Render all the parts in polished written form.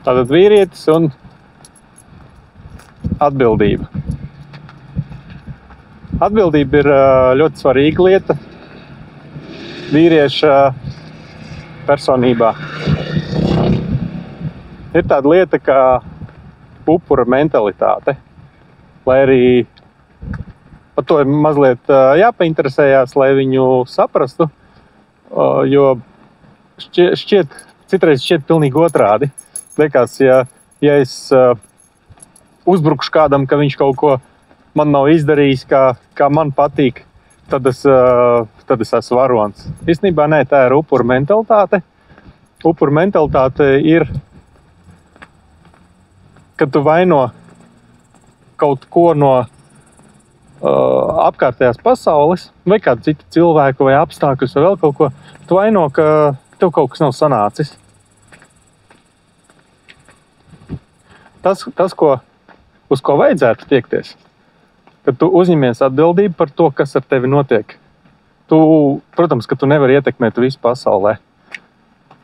Tātad vīrietis un atbildība. Atbildība ir ļoti svarīga lieta vīrieša personībā. Ir tāda lieta kā upura mentalitāte, lai arī par to ir mazliet jāpainteresējās, lai viņu saprastu, jo citreiz šķiet pilnīgi otrādi. Liekas, ja es uzbrukšu kādam, ka viņš kaut ko man nav izdarījis, kā man patīk, tad es esmu varonis. Īstenībā nē, tā ir upura mentalitāte. Upura mentalitāte ir, kad tu vaino kaut ko no apkārtējās pasaules, vai kādu citu cilvēku, vai apstākļus, vai vēl kaut ko, tu vaino, ka tev kaut kas nav sanācis. Tas uz ko vajadzētu tiekties, kad tu uzņemies atbildību par to, kas ar tevi notiek. Protams, ka tu nevari ietekmēt visu pasaulē.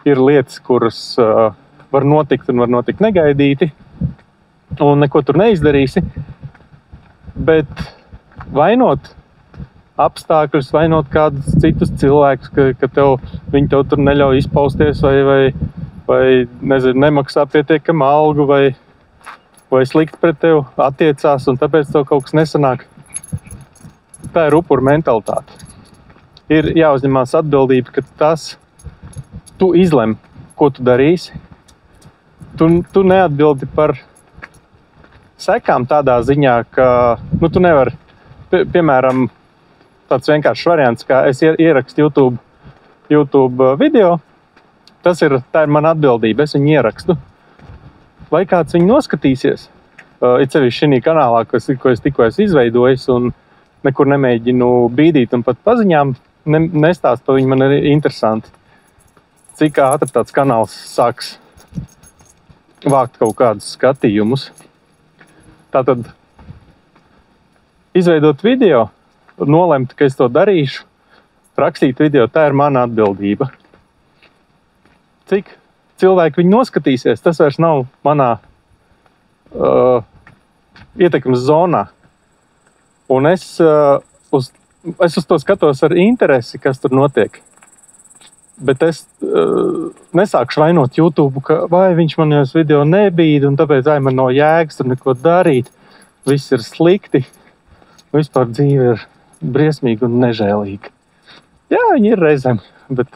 Ir lietas, kuras var notikt un var notikt negaidīti, un neko tur neizdarīsi, bet vainot apstākļus, vainot kādus citus cilvēkus, ka viņi tev tur neļauj izpausties vai nezinu, nemaksā pietiekama algu vai slikti pret tevi attiecās, un tāpēc tev kaut kas nesanāk. Tā ir upura mentalitāte. Ir jāuzņemās atbildība, ka tu izlem, ko tu darīsi. Tu neatbildi par sekām tādā ziņā, ka tu nevari, piemēram, tāds vienkāršs variants, kā es ierakstu YouTube video, tā ir mana atbildība, es viņu ierakstu. Vai kāds viņu noskatīsies, it sevišķi šī kanālā, ko es tikko esmu izveidojis un nekur nemēģinu bīdīt un pat paziņām nestāst par viņu, man ir interesanti, cik ātri tāds kanāls sāks vākt kaut kādus skatījumus. Tātad izveidot video, nolemt, ka es to darīšu, rakstīt video, tā ir mana atbildība. Cik cilvēki viņu noskatīsies, tas vairs nav manā ietekmes zonā. Un es uz to skatos ar interesi, kas tur notiek. Bet es nesākšu vainot YouTube, ka vai viņš man jau video nebīd, un tāpēc man nav jēgas tur neko darīt. Viss ir slikti. Vispār dzīve ir briesmīga un nežēlīga. Jā, viņi ir reizēm, bet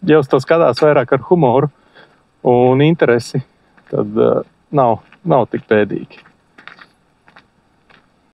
ja uz to skatās vairāk ar humoru un interesi, tad nav tik bēdīgi.